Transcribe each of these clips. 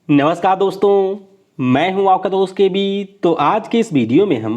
नमस्कार दोस्तों, मैं हूं आपका दोस्त के बी। तो आज के इस वीडियो में हम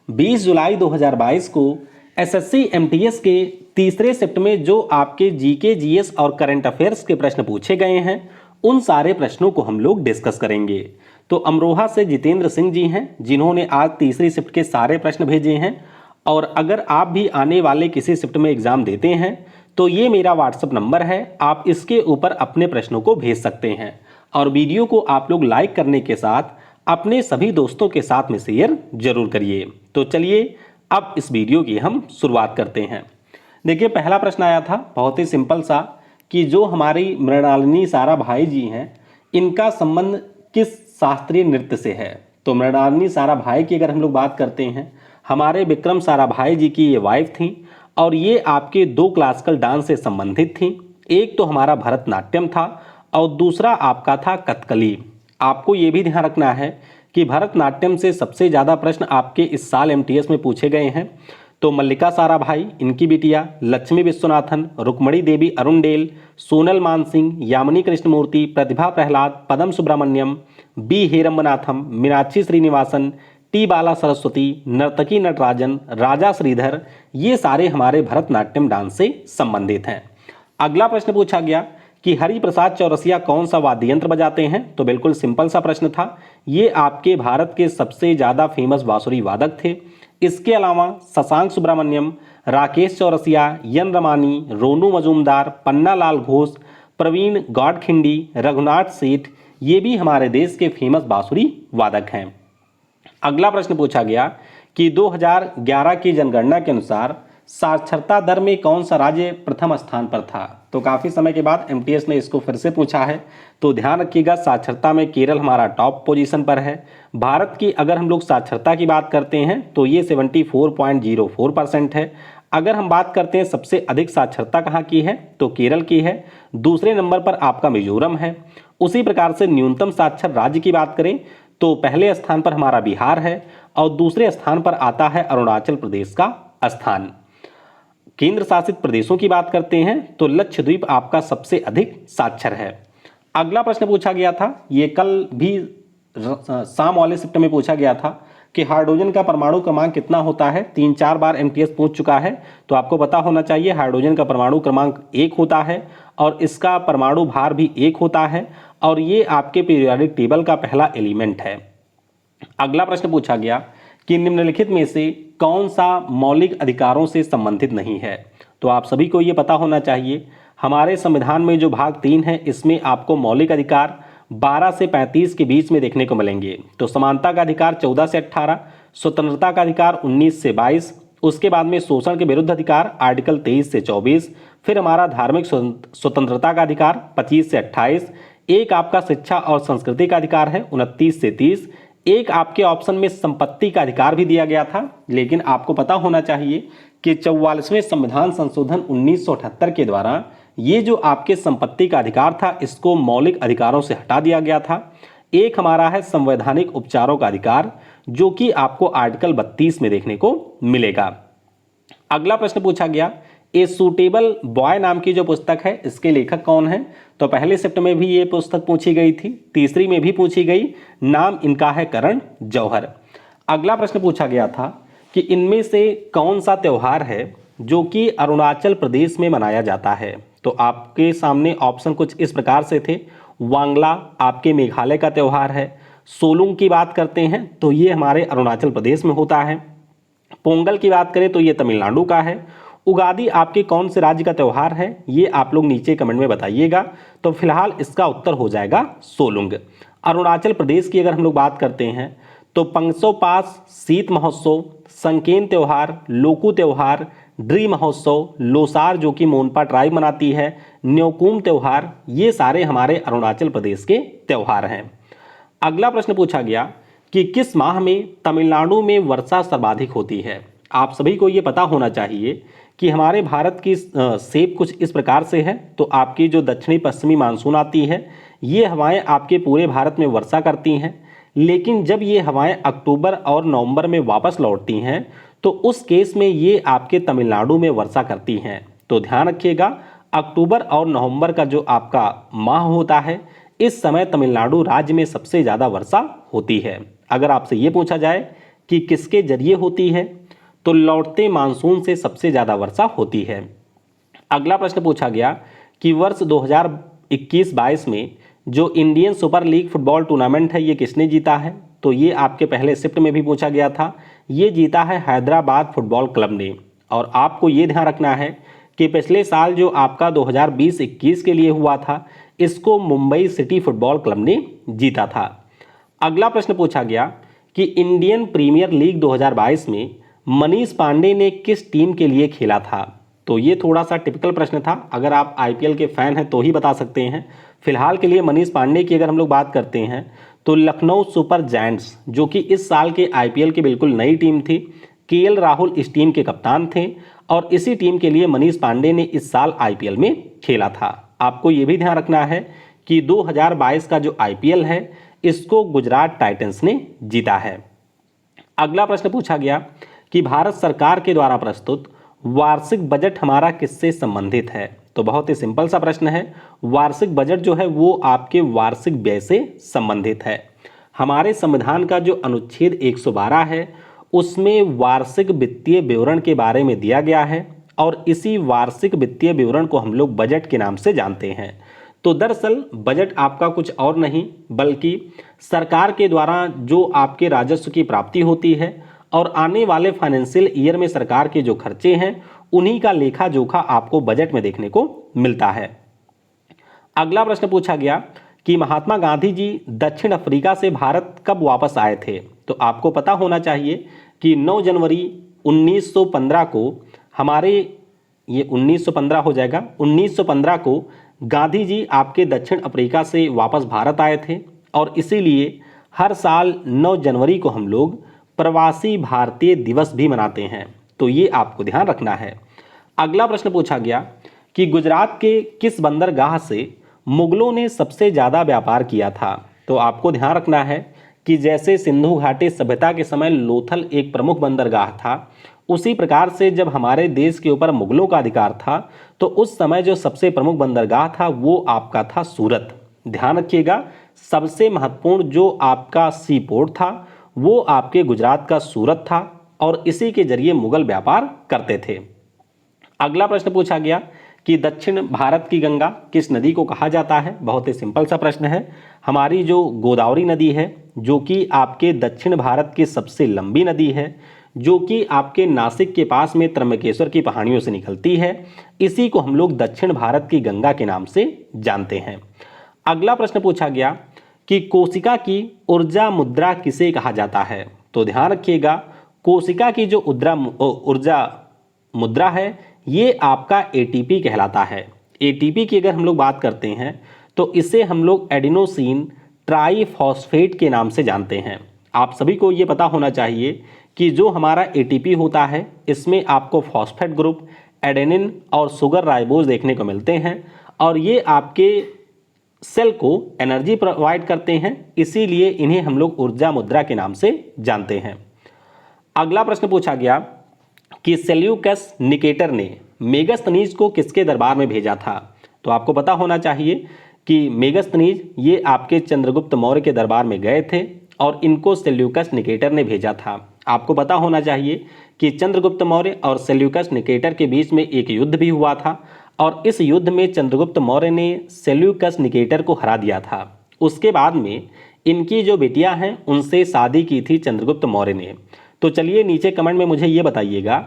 20 जुलाई 2022 को एसएससी एमटीएस के तीसरे शिफ्ट में जो आपके जीके जीएस और करंट अफेयर्स के प्रश्न पूछे गए हैं उन सारे प्रश्नों को हम लोग डिस्कस करेंगे। तो अमरोहा से जितेंद्र सिंह जी हैं जिन्होंने आज तीसरी शिफ्ट के सारे प्रश्न भेजे हैं। और अगर आप भी आने वाले किसी शिफ्ट में एग्जाम देते हैं तो ये मेरा व्हाट्सअप नंबर है, आप इसके ऊपर अपने प्रश्नों को भेज सकते हैं। और वीडियो को आप लोग लाइक करने के साथ अपने सभी दोस्तों के साथ में शेयर जरूर करिए। तो चलिए अब इस वीडियो की हम शुरुआत करते हैं। देखिए, पहला प्रश्न आया था बहुत ही सिंपल सा कि जो हमारी मृणालिनी साराभाई जी हैं इनका संबंध किस शास्त्रीय नृत्य से है। तो मृणालिनी साराभाई की अगर हम लोग बात करते हैं, हमारे विक्रम साराभाई जी की ये वाइफ थी और ये आपके दो क्लासिकल डांस से संबंधित थी। एक तो हमारा भरतनाट्यम था और दूसरा आपका था कथकली। आपको ये भी ध्यान रखना है कि भरतनाट्यम से सबसे ज़्यादा प्रश्न आपके इस साल एमटीएस में पूछे गए हैं। तो मल्लिका साराभाई, इनकी बिटिया लक्ष्मी विश्वनाथन, रुक्मणी देवी अरुणडेल, सोनल मानसिंह, यामिनी कृष्णमूर्ति, प्रतिभा प्रहलाद, पदम सुब्रमण्यम, बी हेरम्बनाथम, मीनाक्षी श्रीनिवासन, टी बाला सरस्वती, नर्तकी नटराजन, राजा श्रीधर, ये सारे हमारे भरतनाट्यम डांस से संबंधित हैं। अगला प्रश्न पूछा गया कि हरिप्रसाद चौरसिया कौन सा वाद्य यंत्र बजाते हैं। तो बिल्कुल सिंपल सा प्रश्न था, ये आपके भारत के सबसे ज़्यादा फेमस बांसुरी वादक थे। इसके अलावा शशांक सुब्रमण्यम, राकेश चौरसिया, यन रमानी, रोनू मजूमदार, पन्ना लाल घोष, प्रवीण गौडखिंडी, रघुनाथ सेठ, ये भी हमारे देश के फेमस बांसुरी वादक हैं। अगला प्रश्न पूछा गया कि 2011 की जनगणना के अनुसार साक्षरता दर में कौन सा राज्य प्रथम स्थान पर था। तो काफ़ी समय के बाद एमटीएस ने इसको फिर से पूछा है। तो ध्यान रखिएगा, साक्षरता में केरल हमारा टॉप पोजीशन पर है। भारत की अगर हम लोग साक्षरता की बात करते हैं तो ये 74.04% है। अगर हम बात करते हैं सबसे अधिक साक्षरता कहाँ की है तो केरल की है। दूसरे नंबर पर आपका मिजोरम है। उसी प्रकार से न्यूनतम साक्षर राज्य की बात करें तो पहले स्थान पर हमारा बिहार है और दूसरे स्थान पर आता है अरुणाचल प्रदेश का स्थान। केंद्र शासित प्रदेशों की बात करते हैं तो लक्षद्वीप आपका सबसे अधिक साक्षर है। अगला प्रश्न पूछा गया था, ये कल भी शाम वाले शिफ्ट में पूछा गया था कि हाइड्रोजन का परमाणु क्रमांक कितना होता है। 3-4 बार एमटीएस पूछ चुका है तो आपको पता होना चाहिए हाइड्रोजन का परमाणु क्रमांक 1 होता है और इसका परमाणु भार भी 1 होता है और ये आपके पीरियोडिक टेबल का पहला एलिमेंट है। अगला प्रश्न पूछा गया कि निम्नलिखित में से कौन सा मौलिक अधिकारों से संबंधित नहीं है। तो आप सभी को ये पता होना चाहिए, हमारे संविधान में जो भाग 3 है इसमें आपको मौलिक अधिकार 12 से 35 के बीच में देखने को मिलेंगे। तो समानता का अधिकार 14 से 18, स्वतंत्रता का अधिकार 19 से 22, उसके बाद में शोषण के विरुद्ध अधिकार आर्टिकल 23 से 24, फिर हमारा धार्मिक स्वतंत्रता का अधिकार 25 से 28, एक आपका शिक्षा और संस्कृति का अधिकार है 29 से 30, एक आपके ऑप्शन में संपत्ति का अधिकार भी दिया गया था। लेकिन आपको पता होना चाहिए कि 44वें संविधान संशोधन 1978 के द्वारा ये जो आपके संपत्ति का अधिकार था इसको मौलिक अधिकारों से हटा दिया गया था। एक हमारा है संवैधानिक उपचारों का अधिकार जो कि आपको आर्टिकल 32 में देखने को मिलेगा। अगला प्रश्न पूछा गया, ए सूटेबल बॉय नाम की जो पुस्तक है इसके लेखक कौन है। तो पहले शिफ्ट में भी ये पुस्तक पूछी गई थी, तीसरी में भी पूछी गई, नाम इनका है करण जौहर। अगला प्रश्न पूछा गया था कि इनमें से कौन सा त्यौहार है जो कि अरुणाचल प्रदेश में मनाया जाता है। तो आपके सामने ऑप्शन कुछ इस प्रकार से थे, वांगला आपके मेघालय का त्यौहार है, सोलुंग की बात करते हैं तो ये हमारे अरुणाचल प्रदेश में होता है, पोंगल की बात करें तो ये तमिलनाडु का है, उगादी आपके कौन से राज्य का त्यौहार है ये आप लोग नीचे कमेंट में बताइएगा। तो फिलहाल इसका उत्तर हो जाएगा सोलुंग। अरुणाचल प्रदेश की अगर हम लोग बात करते हैं तो पंगसो पास शीत महोत्सव, संकेन त्यौहार, लोकू त्यौहार, ड्री महोत्सव, लोसार जो कि मोनपा ट्राइब मनाती है, न्योकुम त्यौहार, ये सारे हमारे अरुणाचल प्रदेश के त्यौहार हैं। अगला प्रश्न पूछा गया कि किस माह में तमिलनाडु में वर्षा सर्वाधिक होती है। आप सभी को ये पता होना चाहिए कि हमारे भारत की शेप कुछ इस प्रकार से है। तो आपकी जो दक्षिणी पश्चिमी मानसून आती है ये हवाएं आपके पूरे भारत में वर्षा करती हैं, लेकिन जब ये हवाएं अक्टूबर और नवंबर में वापस लौटती हैं तो उस केस में ये आपके तमिलनाडु में वर्षा करती हैं। तो ध्यान रखिएगा, अक्टूबर और नवंबर का जो आपका माह होता है इस समय तमिलनाडु राज्य में सबसे ज़्यादा वर्षा होती है। अगर आपसे ये पूछा जाए कि किसके जरिए होती है, तो लौटते मानसून से सबसे ज़्यादा वर्षा होती है। अगला प्रश्न पूछा गया कि वर्ष 2021-22 में जो Indian super league football tournament है ये किसने जीता है? तो ये आपके पहले शिफ्ट में भी पूछा गया था। ये जीता है हैदराबाद फुटबॉल क्लब ने। और आपको ये ध्यान रखना है कि पिछले साल जो आपका 2020-21 के लिए हुआ था, इसको मुंबई सिटी फुटबॉल क्लब ने जीता था। अगला प्रश्न पूछा गया कि इंडियन प्रीमियर लीग 2022 में मनीष पांडे ने किस टीम के लिए खेला था? तो ये थोड़ा सा टिपिकल प्रश्न था, अगर आप आईपीएल के फैन हैं तो ही बता सकते हैं। फिलहाल के लिए मनीष पांडे की अगर हम लोग बात करते हैं तो लखनऊ सुपर जायंट्स, जो कि इस साल के आईपीएल की बिल्कुल नई टीम थी, केएल राहुल इस टीम के कप्तान थे और इसी टीम के लिए मनीष पांडे ने इस साल आईपीएल में खेला था। आपको ये भी ध्यान रखना है कि 2022 का जो आईपीएल है इसको गुजरात टाइटंस ने जीता है। अगला प्रश्न पूछा गया कि भारत सरकार के द्वारा प्रस्तुत वार्षिक बजट हमारा किससे संबंधित है? तो बहुत ही सिंपल सा प्रश्न है। वार्षिक बजट जो है वो आपके वार्षिक व्यय से संबंधित है। हमारे संविधान का जो अनुच्छेद 112 है उसमें वार्षिक वित्तीय विवरण के बारे में दिया गया है और इसी वार्षिक वित्तीय विवरण को हम लोग बजट के नाम से जानते हैं। तो दरअसल बजट आपका कुछ और नहीं बल्कि सरकार के द्वारा जो आपके राजस्व की प्राप्ति होती है और आने वाले फाइनेंशियल ईयर में सरकार के जो खर्चे हैं उन्हीं का लेखा जोखा आपको बजट में देखने को मिलता है। अगला प्रश्न पूछा गया कि महात्मा गांधी जी दक्षिण अफ्रीका से भारत कब वापस आए थे? तो आपको पता होना चाहिए कि 9 जनवरी 1915 को हमारे ये 1915 हो जाएगा 1915 को गांधी जी आपके दक्षिण अफ्रीका से वापस भारत आए थे और इसीलिए हर साल 9 जनवरी को हम लोग प्रवासी भारतीय दिवस भी मनाते हैं। तो ये आपको ध्यान रखना है। अगला प्रश्न पूछा गया कि गुजरात के किस बंदरगाह से मुगलों ने सबसे ज़्यादा व्यापार किया था? तो आपको ध्यान रखना है कि जैसे सिंधु घाटी सभ्यता के समय लोथल एक प्रमुख बंदरगाह था, उसी प्रकार से जब हमारे देश के ऊपर मुगलों का अधिकार था तो उस समय जो सबसे प्रमुख बंदरगाह था वो आपका था सूरत। ध्यान रखिएगा, सबसे महत्वपूर्ण जो आपका सी पोर्ट था वो आपके गुजरात का सूरत था और इसी के जरिए मुगल व्यापार करते थे। अगला प्रश्न पूछा गया कि दक्षिण भारत की गंगा किस नदी को कहा जाता है? बहुत ही सिंपल सा प्रश्न है। हमारी जो गोदावरी नदी है जो कि आपके दक्षिण भारत की सबसे लंबी नदी है, जो कि आपके नासिक के पास में त्र्यंबकेश्वर की पहाड़ियों से निकलती है, इसी को हम लोग दक्षिण भारत की गंगा के नाम से जानते हैं। अगला प्रश्न पूछा गया कि कोशिका की ऊर्जा मुद्रा किसे कहा जाता है? तो ध्यान रखिएगा, कोशिका की जो ऊर्जा मुद्रा है ये आपका एटीपी कहलाता है। एटीपी की अगर हम लोग बात करते हैं तो इसे हम लोग एडिनोसिन ट्राइफॉस्फेट के नाम से जानते हैं। आप सभी को ये पता होना चाहिए कि जो हमारा एटीपी होता है इसमें आपको फॉस्फेट ग्रुप, एडेनिन और सुगर राइबोज देखने को मिलते हैं और ये आपके सेल को एनर्जी प्रोवाइड करते हैं, इसीलिए इन्हें हम लोग ऊर्जा मुद्रा के नाम से जानते हैं। अगला प्रश्न पूछा गया कि सेल्यूकस निकेटर ने मेगास्थनीज को किसके दरबार में भेजा था? तो आपको पता होना चाहिए कि मेगास्थनीज ये आपके चंद्रगुप्त मौर्य के दरबार में गए थे और इनको सेल्यूकस निकेटर ने भेजा था। आपको पता होना चाहिए कि चंद्रगुप्त मौर्य और सेल्यूकस निकेटर के बीच में एक युद्ध भी हुआ था और इस युद्ध में चंद्रगुप्त मौर्य ने सेल्यूकस निकेटर को हरा दिया था। उसके बाद में इनकी जो बेटियां हैं उनसे शादी की थी चंद्रगुप्त मौर्य ने। तो चलिए नीचे कमेंट में मुझे ये बताइएगा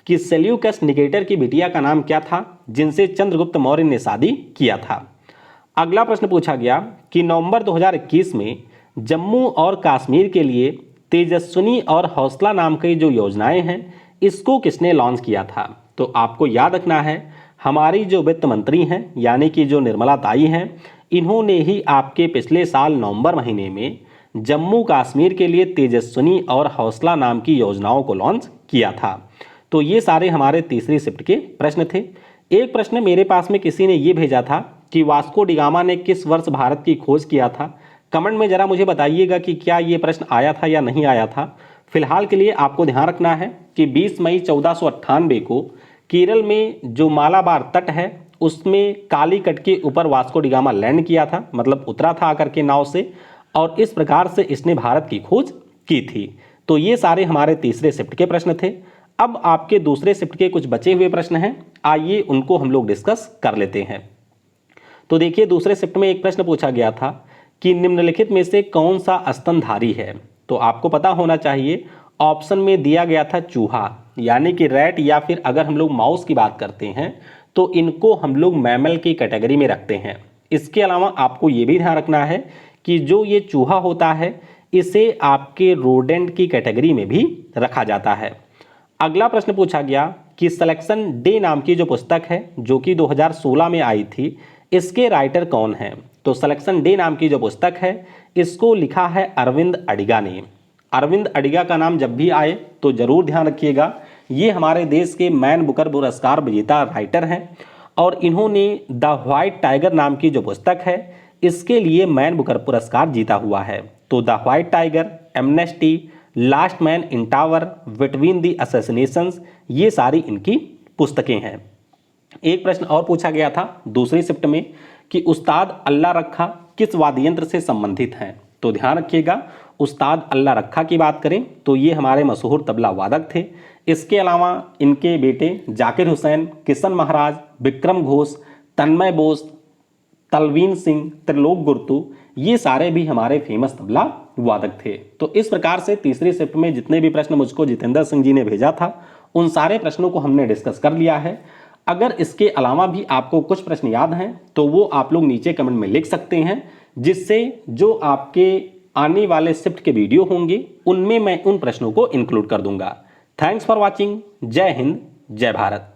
कि सेल्यूकस निकेटर की बिटिया का नाम क्या था जिनसे चंद्रगुप्त मौर्य ने शादी किया था। अगला प्रश्न पूछा गया कि नवंबर 2021 में जम्मू और कश्मीर के लिए तेजस्विनी और हौसला नाम की जो योजनाएं हैं इसको किसने लॉन्च किया था? तो आपको याद रखना है हमारी जो वित्त मंत्री हैं यानी कि जो निर्मला ताई हैं, इन्होंने ही आपके पिछले साल नवंबर महीने में जम्मू कश्मीर के लिए तेजस्विनी और हौसला नाम की योजनाओं को लॉन्च किया था। तो ये सारे हमारे तीसरी शिफ्ट के प्रश्न थे। एक प्रश्न मेरे पास में किसी ने ये भेजा था कि वास्को डिगामा ने किस वर्ष भारत की खोज किया था? कमेंट में ज़रा मुझे बताइएगा कि क्या ये प्रश्न आया था या नहीं आया था। फिलहाल के लिए आपको ध्यान रखना है कि 20 मई 1498 को केरल में जो मालाबार तट है उसमें कालीकट के ऊपर वास्को डी गामा लैंड किया था, मतलब उतरा था आकर के नाव से, और इस प्रकार से इसने भारत की खोज की थी। तो ये सारे हमारे तीसरे शिफ्ट के प्रश्न थे। अब आपके दूसरे शिफ्ट के कुछ बचे हुए प्रश्न हैं, आइए उनको हम लोग डिस्कस कर लेते हैं। तो देखिए, दूसरे शिफ्ट में एक प्रश्न पूछा गया था कि निम्नलिखित में से कौन सा स्तनधारी है। तो आपको पता होना चाहिए, ऑप्शन में दिया गया था चूहा, यानी कि रैट, या फिर अगर हम लोग माउस की बात करते हैं तो इनको हम लोग मैमल की कैटेगरी में रखते हैं। इसके अलावा आपको ये भी ध्यान रखना है कि जो ये चूहा होता है इसे आपके रोडेंट की कैटेगरी में भी रखा जाता है। अगला प्रश्न पूछा गया कि सिलेक्शन डे नाम की जो पुस्तक है जो कि 2016 में आई थी, इसके राइटर कौन हैं। तो सिलेक्शन डे नाम की जो पुस्तक है इसको लिखा है अरविंद अडिगा ने। अरविंद अडिगा का नाम जब भी आए तो जरूर ध्यान रखिएगा, ये हमारे देश के मैन बुकर पुरस्कार विजेता राइटर हैं और इन्होंने द व्हाइट टाइगर नाम की जो पुस्तक है इसके लिए मैन बुकर पुरस्कार जीता हुआ है। तो the white tiger, amnesty, last man in tower, between the assassinations, ये सारी इनकी पुस्तकें हैं। एक प्रश्न और पूछा गया था दूसरी शिफ्ट में कि उस्ताद अल्लाह रखा किस वाद्य यंत्र से संबंधित हैं। तो ध्यान रखिएगा, उस्ताद अल्लाह रखा की बात करें तो ये हमारे मशहूर तबला वादक थे। इसके अलावा इनके बेटे जाकिर हुसैन, किशन महाराज, विक्रम घोष, तन्मय बोस, तलवीन सिंह, त्रिलोक गुर्तु, ये सारे भी हमारे फेमस तबला वादक थे। तो इस प्रकार से तीसरी शिफ्ट में जितने भी प्रश्न मुझको जितेंद्र सिंह जी ने भेजा था उन सारे प्रश्नों को हमने डिस्कस कर लिया है। अगर इसके अलावा भी आपको कुछ प्रश्न याद हैं तो वो आप लोग नीचे कमेंट में लिख सकते हैं, जिससे जो आपके आने वाले शिफ्ट के वीडियो होंगे उनमें मैं उन प्रश्नों को इंक्लूड कर दूंगा। Thanks for watching. जय हिंद, जय भारत।